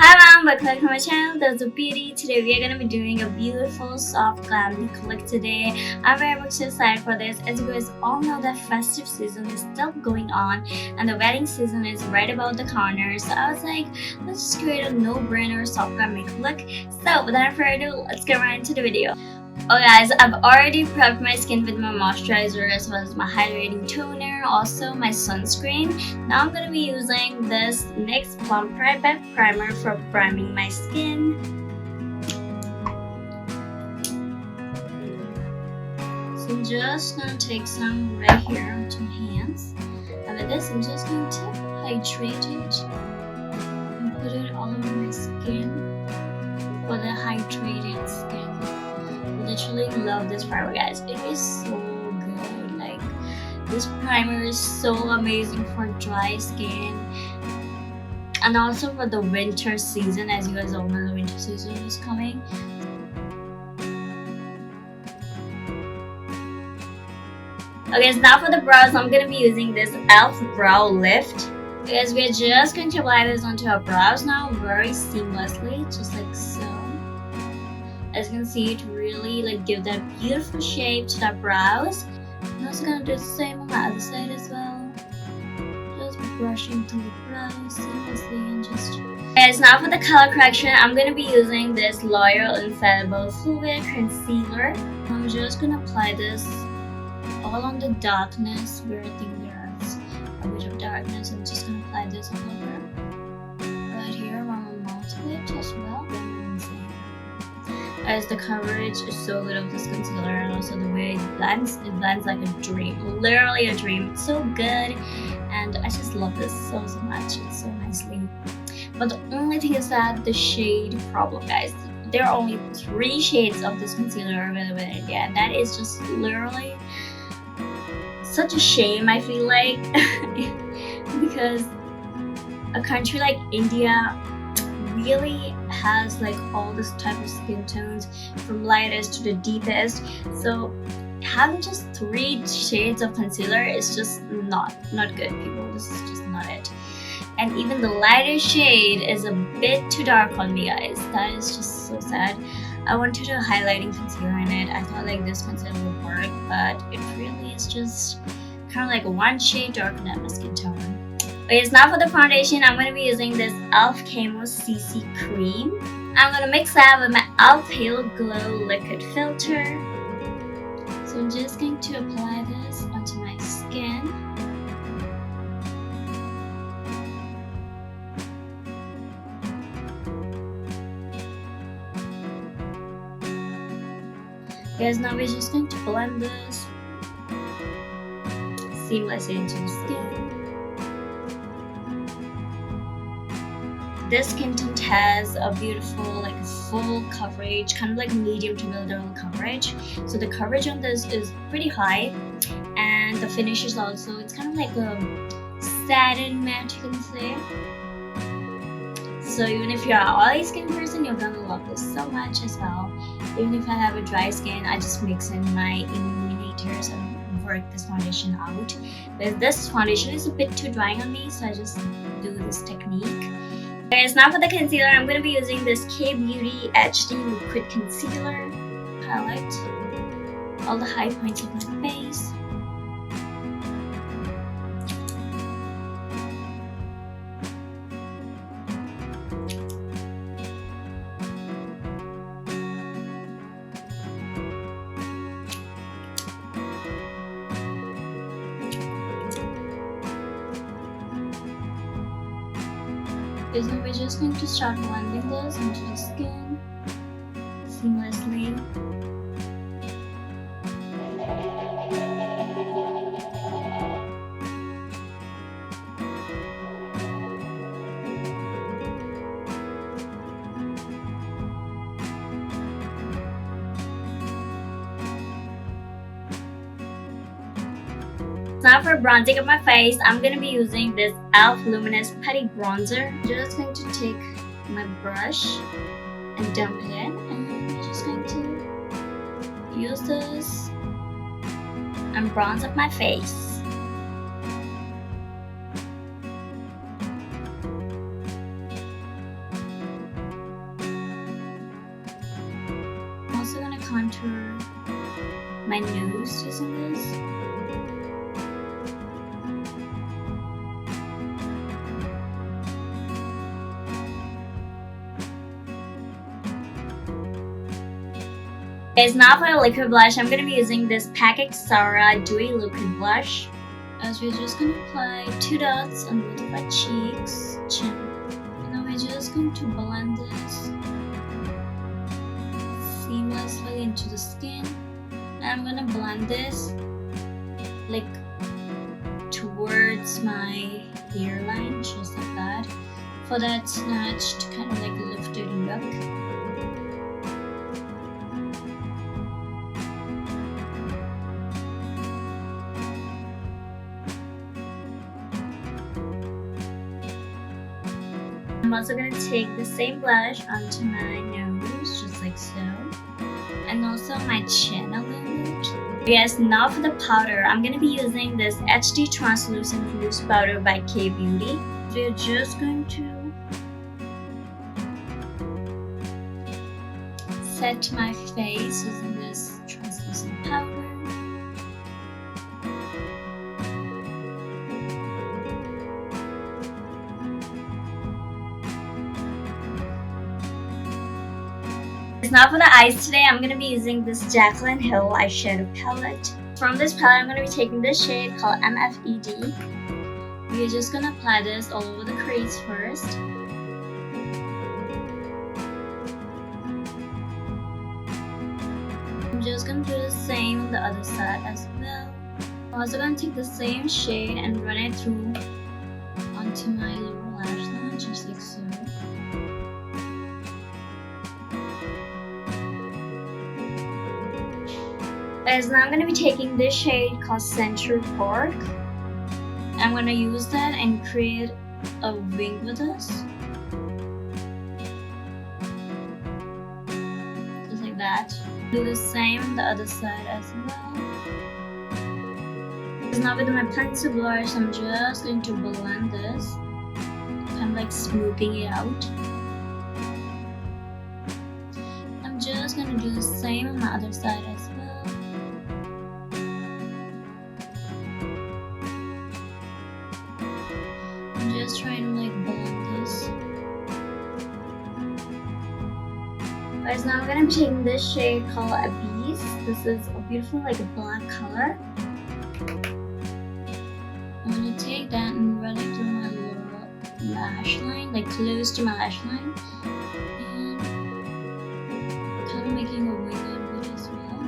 Hi mom, welcome back to my channel. There's a beauty. Today we are going to be doing a beautiful soft glam look today. I'm very much excited for this. As you guys all know, that festive season is still going on and the wedding season is right about the corner. So I was like, let's just create a no-brainer soft glam makeup look. So without further ado, let's get right into the video. Oh guys, I've already prepped my skin with my moisturizer as well as my hydrating toner, also my sunscreen. Now I'm going to be using this NYX Plum Primer for priming my skin. So I'm just going to take some right here onto my hands. And with this, I'm just going to hydrate it and put it all over my skin for the hydrated skin. Literally love this primer, guys. It is so good. Like, this primer is so amazing for dry skin and also for the winter season. As you guys all know, the winter season is coming. Okay, so now for the brows, I'm gonna be using this e.l.f. brow lift. Guys, we're just going to apply this onto our brows now very seamlessly, just like so. As you can see, it really give that beautiful shape to the brows. I'm also gonna do the same on the other side as well. Just brushing through the brows seamlessly and just. Guys, now for the color correction, I'm gonna be using this L'Oreal Infallible Fluid Concealer. I'm just gonna apply this all on the darkness where I think there's a bit of darkness. I'm just gonna apply this all over right here around my mouth bit as well. As the coverage is so good of this concealer, and also the way it blends like a dream, literally a dream. It's so good, and I just love this so much. It's so nicely. But the only thing is that the shade problem, guys. There are only 3 shades of this concealer available in India, and that is just literally such a shame, I feel like, because a country like India really has all this type of skin tones, from lightest to the deepest. So having just 3 shades of concealer is just not good, people. This is just not it. And even the lightest shade is a bit too dark on me, guys. That is just so sad. I wanted a highlighting concealer in it. I thought this concealer would work, but it really is just kind of 1 shade darker than my skin tone. Okay, so now for the foundation, I'm going to be using this e.l.f. Camo CC Cream. I'm going to mix that with my e.l.f. Halo Glow Liquid Filter. So I'm just going to apply this onto my skin. Guys, now we're just going to blend this seamlessly into the skin. This skin tint has a beautiful full coverage, kind of medium to middle coverage. So the coverage on this is pretty high, and the finish is also, it's kind of like a satin matte, you can say. So even if you're an oily skin person, you're gonna love this so much as well. Even if I have a dry skin, I just mix in my illuminators and work this foundation out. But this foundation is a bit too dry on me, so I just do this technique. Guys, now for the concealer, I'm going to be using this K-Beauty HD Liquid Concealer palette. All the high points of my face. Okay, so we're just going to start blending this into the skin seamlessly. Now for bronzing up my face, I'm going to be using this e.l.f. Luminous Putty Bronzer. I'm just going to take my brush and dump it in, and I'm just going to use this and bronze up my face. contour my nose using this. Guys, now for a liquid blush, I'm gonna be using this Package Sarah Dewy Liquid Blush. As we're just gonna apply 2 dots on both of our cheeks, chin. And now we're just going to blend this seamlessly into the skin. And I'm gonna blend this like towards my hairline, just like that, for that snatched kind of like lifted look. I'm also going to take the same blush onto my nose, just like so, and also my chin a little bit. Yes, now for the powder, I'm going to be using this HD Translucent Loose Powder by K Beauty. We're just going to set my face using this translucent powder. Now for the eyes today, I'm going to be using this Jaclyn Hill eyeshadow palette. From this palette, I'm going to be taking this shade called MFED. We're just going to apply this all over the crease first. I'm just going to do the same on the other side as well. I'm also going to take the same shade and run it through onto my lower lash line, just like so. Guys, now I'm going to be taking this shade called Central Park. I'm going to use that and create a wing with us. Just like that. Do the same on the other side as well. Now with my pencil brush, I'm just going to blend this. Kind of like smoothing it out. I'm just going to do the same on my other side as well. Just trying to like blend this. Guys, now I'm gonna be taking this shade called Abyss. This is a beautiful like a black color. I'm gonna take that and run it through my lower lash line, like close to my lash line, and kind of making a wing out of it as well.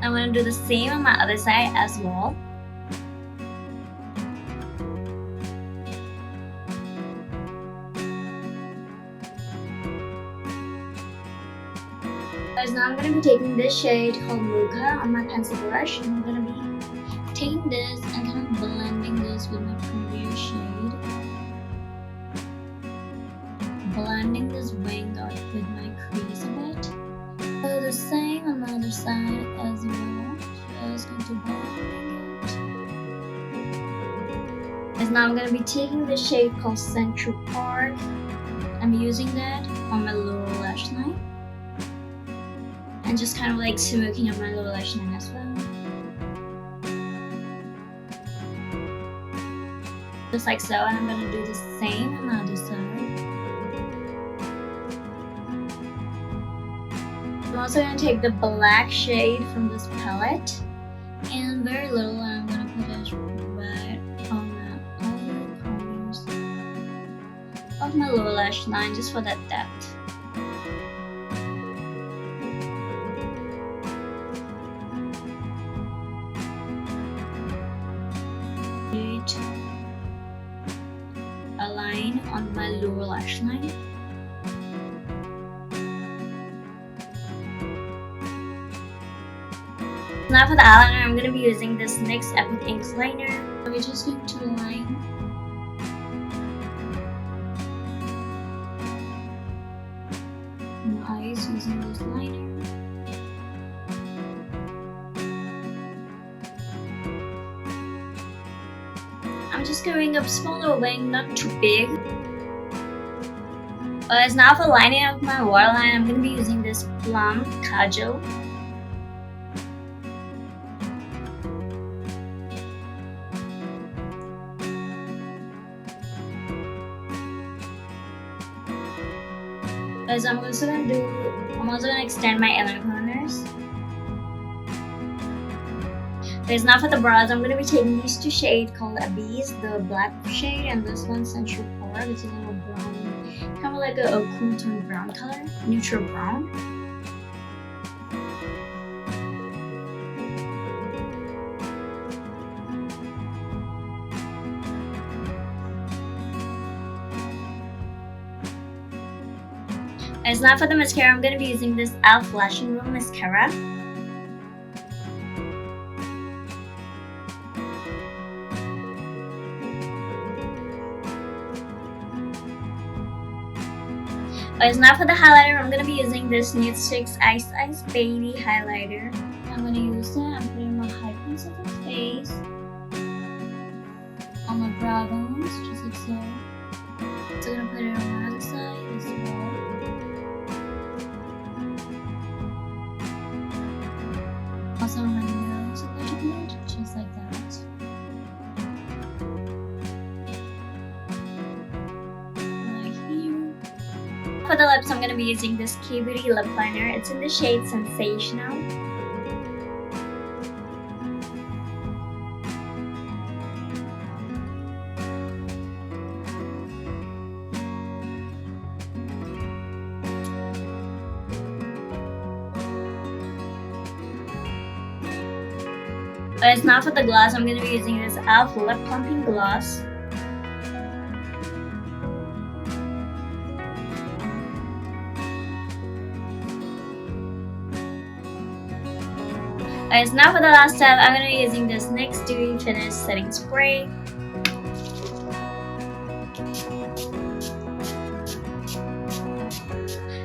I'm gonna do the same on my other side as well. Guys, now I'm going to be taking this shade called Mocha on my pencil brush, and I'm going to be taking this and kind of blending this with my previous shade. Blending this wing out with my crease a bit. So the same on the other side as well. Just going to blend it. Guys, now I'm going to be taking this shade called Central Park. I'm using that on my lower lash line. And just kind of like smoking up my lower lash line as well. Just like so, and I'm going to do the same on the other side. I'm also going to take the black shade from this palette, and very little, and I'm going to put it right on the outer corners of my lower lash line, just for that depth. A line on my lower lash line. Now for the eyeliner, I'm going to be using this NYX Epic Ink liner. We're just going to line my eyes using this liner. I'm just going up smaller wing, not too big. As now for lining up my waterline, I'm going to be using this Plum Kajal. As I'm also gonna extend my inner corners. Guys, now for the brows, I'm gonna be taking these two shades called Abyss, the black shade, and this one Central Core, which is a little brown, kind of like a cool tone brown color, neutral brown. As now for the mascara, I'm gonna be using this e.l.f. Flashing Room mascara. As now for the highlighter, I'm gonna be using this Nude Sticks Ice Baby highlighter. I'm gonna use that. I'm putting my high points of the face on my brow bones, just like so. So I'm gonna put it on the other side as well. Also on my nose a little bit, just like that. For the lips, I'm going to be using this Key Beauty lip liner. It's in the shade Sensational. As now for the gloss, I'm going to be using this e.l.f. Lip Plumping Gloss. As now for the last step, I'm going to be using this NYX Dewy Finish Setting Spray.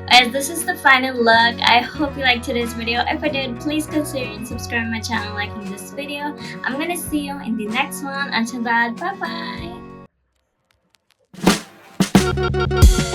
As this is the final look. I hope you liked today's video. If I did, please consider subscribing my channel, liking this video. I'm gonna see you in the next one. Until that, bye bye.